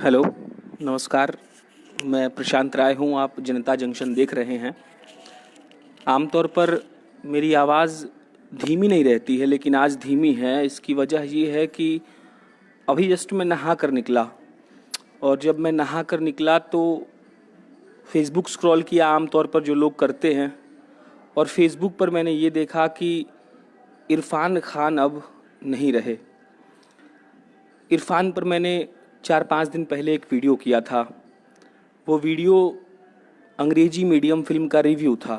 Hello, नमस्कार। मैं प्रशांत राय हूँ। आप जनता जंक्शन देख रहे हैं। आमतौर पर मेरी आवाज़ धीमी नहीं रहती है, लेकिन आज धीमी है। इसकी वजह ये है कि अभी जस्ट मैं नहा कर निकला, और जब मैं नहा कर निकला तो फेसबुक स्क्रॉल किया आमतौर पर जो लोग करते हैं, और फेसबुक पर मैंने ये देखा कि इरफान खान अब नहीं रहे। इरफान पर मैंने 4-5 दिन पहले एक वीडियो किया था। वो वीडियो अंग्रेजी मीडियम फिल्म का रिव्यू था।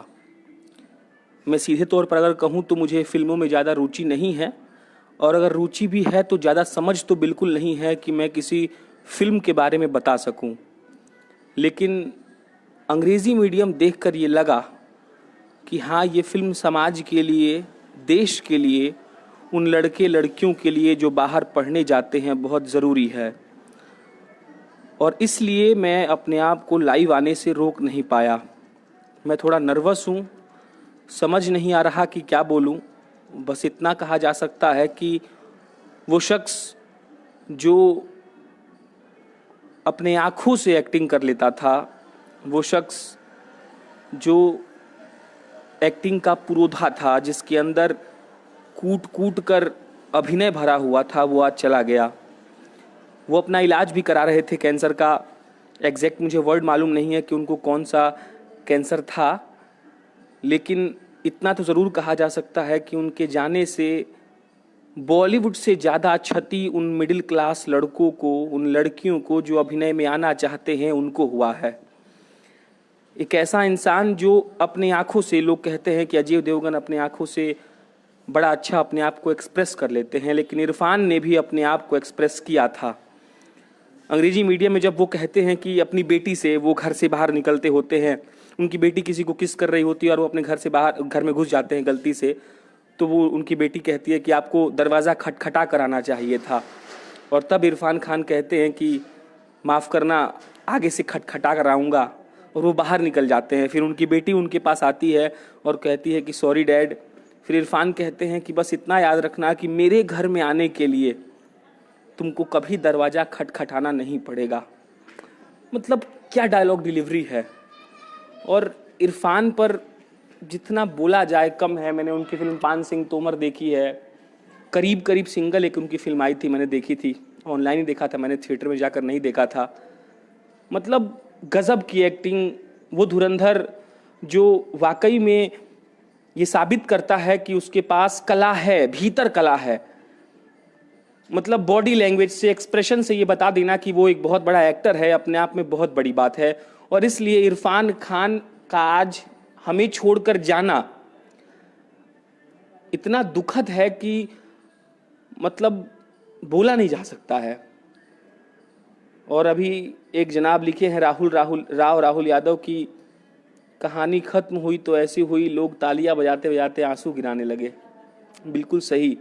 मैं सीधे तौर पर अगर कहूँ तो मुझे फ़िल्मों में ज़्यादा रुचि नहीं है, और अगर रुचि भी है तो ज़्यादा समझ तो बिल्कुल नहीं है कि मैं किसी फिल्म के बारे में बता सकूं। लेकिन अंग्रेज़ी मीडियम देखकर ये लगा कि हाँ, ये फिल्म समाज के लिए, देश के लिए, उन लड़के लड़कियों के लिए जो बाहर पढ़ने जाते हैं बहुत ज़रूरी है। और इसलिए मैं अपने आप को लाइव आने से रोक नहीं पाया। मैं थोड़ा नर्वस हूँ, समझ नहीं आ रहा कि क्या बोलूँ। बस इतना कहा जा सकता है कि वो शख्स जो अपने आँखों से एक्टिंग कर लेता था, वो शख्स जो एक्टिंग का पुरोधा था, जिसके अंदर कूट कूट कर अभिनय भरा हुआ था, वो आज चला गया। वो अपना इलाज भी करा रहे थे कैंसर का। एग्जैक्ट मुझे वर्ड मालूम नहीं है कि उनको कौन सा कैंसर था, लेकिन इतना तो ज़रूर कहा जा सकता है कि उनके जाने से बॉलीवुड से ज़्यादा क्षति उन मिडिल क्लास लड़कों को, उन लड़कियों को जो अभिनय में आना चाहते हैं, उनको हुआ है। एक ऐसा इंसान जो अपने आँखों से, लोग कहते हैं कि अजय देवगन अपने आँखों से बड़ा अच्छा अपने आप को एक्सप्रेस कर लेते हैं, लेकिन इरफान ने भी अपने आप को एक्सप्रेस किया था। अंग्रेजी मीडिया में जब वो कहते हैं कि अपनी बेटी से वो घर से बाहर निकलते होते हैं, उनकी बेटी किसी को किस कर रही होती है और वो अपने घर से बाहर, घर में घुस जाते हैं गलती से, तो वो उनकी बेटी कहती है कि आपको दरवाज़ा खटखटा कर आना चाहिए था। और तब इरफान खान कहते हैं कि माफ़ करना, आगे से खटखटा कर आऊँगा, और वो बाहर निकल जाते हैं। फिर उनकी बेटी उनके पास आती है और कहती है कि सॉरी डैड। फिर इरफान कहते हैं कि बस इतना याद रखना कि मेरे घर में आने के लिए तुमको कभी दरवाज़ा खटखटाना नहीं पड़ेगा। मतलब क्या डायलॉग डिलीवरी है। और इरफान पर जितना बोला जाए कम है। मैंने उनकी फिल्म पान सिंह तोमर देखी है, करीब करीब सिंगल एक उनकी फिल्म आई थी, मैंने देखी थी, ऑनलाइन ही देखा था मैंने, थिएटर में जाकर नहीं देखा था। मतलब गजब की एक्टिंग। वो धुरंधर जो वाकई में ये साबित करता है कि उसके पास कला है, भीतर कला है। मतलब बॉडी लैंग्वेज से, एक्सप्रेशन से ये बता देना कि वो एक बहुत बड़ा एक्टर है, अपने आप में बहुत बड़ी बात है। और इसलिए इरफान खान का आज हमें छोड़कर जाना इतना दुखद है कि मतलब बोला नहीं जा सकता है। और अभी एक जनाब लिखे हैं राहुल यादव की कहानी खत्म हुई तो ऐसी हुई, लोग तालियां बजाते बजाते आंसू गिराने लगे। बिल्कुल सही।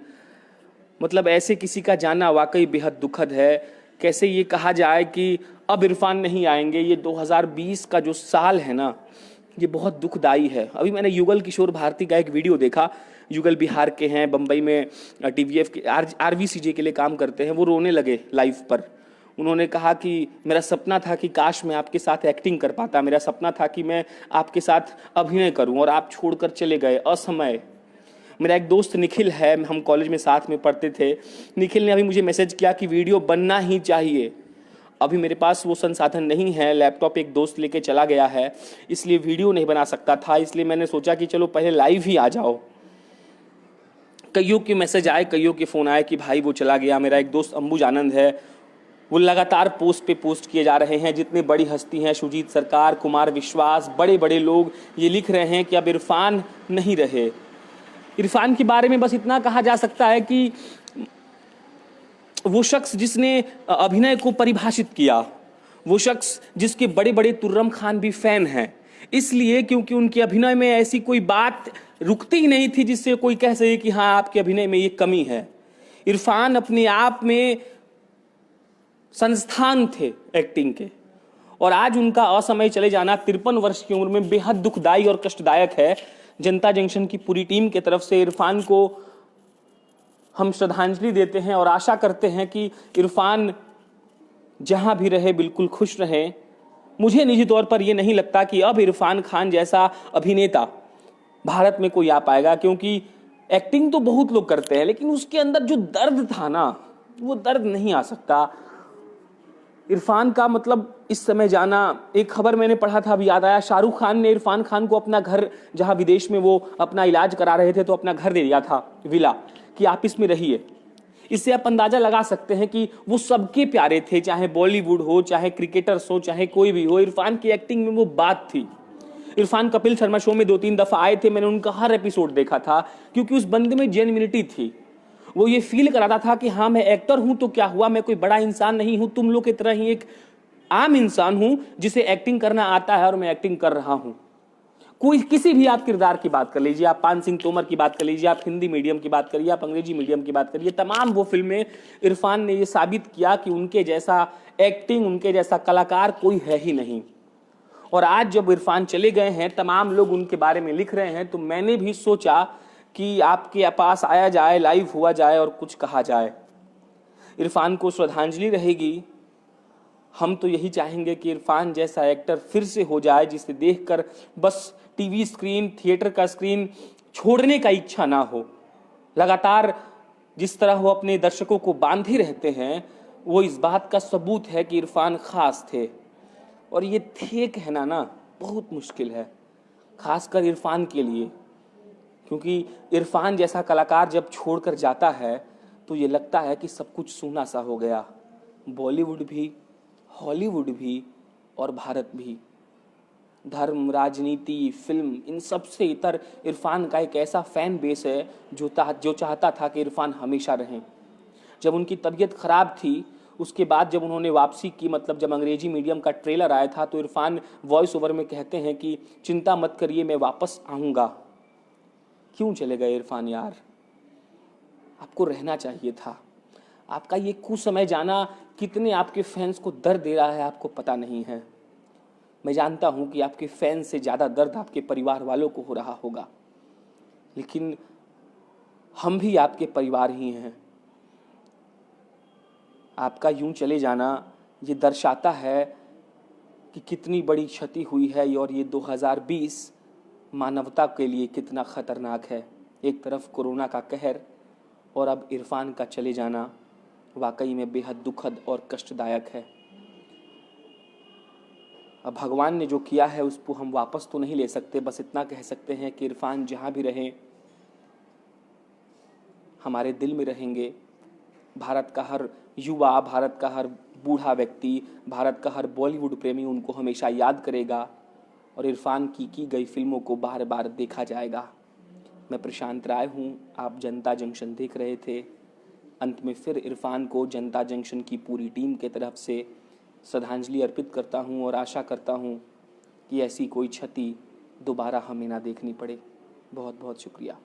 मतलब ऐसे किसी का जाना वाकई बेहद दुखद है। कैसे ये कहा जाए कि अब इरफान नहीं आएंगे। ये 2020 का जो साल है ना, ये बहुत दुखदाई है। अभी मैंने युगल किशोर भारती का एक वीडियो देखा। युगल बिहार के हैं, बम्बई में टीवीएफ के RVCJ के लिए काम करते हैं। वो रोने लगे लाइव पर। उन्होंने कहा कि मेरा सपना था कि काश मैं आपके साथ एक्टिंग कर पाता, मेरा सपना था कि मैं आपके साथ अभिनय करूं, और आप छोड़कर चले गए असमय। मेरा एक दोस्त निखिल है, हम कॉलेज में साथ में पढ़ते थे। निखिल ने अभी मुझे मैसेज किया कि वीडियो बनना ही चाहिए। अभी मेरे पास वो संसाधन नहीं है, लैपटॉप एक दोस्त लेके चला गया है, इसलिए वीडियो नहीं बना सकता था। इसलिए मैंने सोचा कि चलो पहले लाइव ही आ जाओ। कईयों के मैसेज आए, कईयों के फ़ोन आए कि भाई वो चला गया। मेरा एक दोस्त अंबुज आनंद है, वो लगातार पोस्ट पे पोस्ट किए जा रहे हैं। जितने बड़ी हस्ती हैं, सुजीत सरकार, कुमार विश्वास, बड़े बड़े लोग ये लिख रहे हैं कि अब इरफान नहीं रहे। इरफान के बारे में बस इतना कहा जा सकता है कि वो शख्स जिसने अभिनय को परिभाषित किया, वो शख्स जिसके बड़े बड़े तुर्रम खान भी फैन हैं, इसलिए क्योंकि उनके अभिनय में ऐसी कोई बात रुकती ही नहीं थी जिससे कोई कह सके कि हाँ, आपके अभिनय में ये कमी है। इरफान अपने आप में संस्थान थे एक्टिंग के, और आज उनका असमय चले जाना 53 वर्ष की उम्र में बेहद दुखदाई और कष्टदायक है। जनता जंक्शन की पूरी टीम के तरफ से इरफान को हम श्रद्धांजलि देते हैं और आशा करते हैं कि इरफान जहां भी रहे बिल्कुल खुश रहे। मुझे निजी तौर पर यह नहीं लगता कि अब इरफान खान जैसा अभिनेता भारत में कोई आ पाएगा, क्योंकि एक्टिंग तो बहुत लोग करते हैं लेकिन उसके अंदर जो दर्द था ना, वो दर्द नहीं आ सकता। इरफान का मतलब इस समय जाना, एक खबर मैंने पढ़ा था, अभी याद आया, शाहरुख खान ने इरफान खान को अपना घर, जहां विदेश में वो अपना इलाज करा रहे थे, तो अपना घर दे दिया था, विला, कि आप इसमें रहिए। इससे आप अंदाजा लगा सकते हैं कि वो सबके प्यारे थे, चाहे बॉलीवुड हो, चाहे क्रिकेटर्स हो, चाहे कोई भी हो। इरफान की एक्टिंग में वो बात थी। इरफान कपिल शर्मा शो में 2-3 दफा आए थे, मैंने उनका हर एपिसोड देखा था, क्योंकि उस बंदे में जेन्युइनिटी थी। वो ये फील कराता था कि हाँ, मैं एक्टर हूं तो क्या हुआ, मैं कोई बड़ा इंसान नहीं हूं, तुम लोग की तरह ही एक आम इंसान हूं जिसे एक्टिंग करना आता है और मैं एक्टिंग कर रहा हूं। कोई किसी भी आप किरदार की बात कर लीजिए, आप पान सिंह तोमर की बात कर लीजिए, आप हिंदी मीडियम की बात करिए, आप अंग्रेजी मीडियम की बात करिए, तमाम वो फिल्में इरफान ने ये साबित किया कि उनके जैसा एक्टिंग, उनके जैसा कलाकार कोई है ही नहीं। और आज जब इरफान चले गए हैं, तमाम लोग उनके बारे में लिख रहे हैं, तो मैंने भी सोचा कि आपके पास आया जाए, लाइव हुआ जाए और कुछ कहा जाए। इरफान को श्रद्धांजलि रहेगी। हम तो यही चाहेंगे कि इरफान जैसा एक्टर फिर से हो जाए, जिसे देखकर बस टीवी स्क्रीन, थिएटर का स्क्रीन छोड़ने का इच्छा ना हो। लगातार जिस तरह वो अपने दर्शकों को बांधे रहते हैं, वो इस बात का सबूत है कि इरफान खास थे। और ये थे कहना ना बहुत मुश्किल है, खासकर इरफान के लिए, क्योंकि इरफान जैसा कलाकार जब छोड़कर जाता है तो ये लगता है कि सब कुछ सूना सा हो गया। बॉलीवुड भी, हॉलीवुड भी और भारत भी। धर्म, राजनीति, फिल्म, इन सब से इतर इरफान का एक ऐसा फैन बेस है जो चाहता था कि इरफान हमेशा रहें। जब उनकी तबीयत खराब थी, उसके बाद जब उन्होंने वापसी की, मतलब जब अंग्रेजी मीडियम का ट्रेलर आया था, तो इरफान वॉइस ओवर में कहते हैं कि चिंता मत करिए, मैं वापस आऊंगा। क्यों चले गए इरफान यार? आपको रहना चाहिए था। आपका ये कुसमय जाना कितने आपके फैंस को दर्द दे रहा है, आपको पता नहीं है। मैं जानता हूं कि आपके फैंस से ज्यादा दर्द आपके परिवार वालों को हो रहा होगा, लेकिन हम भी आपके परिवार ही हैं। आपका यूं चले जाना ये दर्शाता है कि कितनी बड़ी क्षति हुई है, और ये 2020 मानवता के लिए कितना खतरनाक है। एक तरफ कोरोना का कहर और अब इरफान का चले जाना वाकई में बेहद दुखद और कष्टदायक है। अब भगवान ने जो किया है उसको हम वापस तो नहीं ले सकते, बस इतना कह सकते हैं कि इरफान जहां भी रहें हमारे दिल में रहेंगे। भारत का हर युवा, भारत का हर बूढ़ा व्यक्ति, भारत का हर बॉलीवुड प्रेमी उनको हमेशा याद करेगा, और इरफान की गई फिल्मों को बार बार देखा जाएगा। मैं प्रशांत राय हूँ, आप जनता जंक्शन देख रहे थे। अंत में फिर इरफान को जनता जंक्शन की पूरी टीम के तरफ से श्रद्धांजलि अर्पित करता हूँ, और आशा करता हूँ कि ऐसी कोई क्षति दोबारा हमें ना देखनी पड़े। बहुत बहुत शुक्रिया।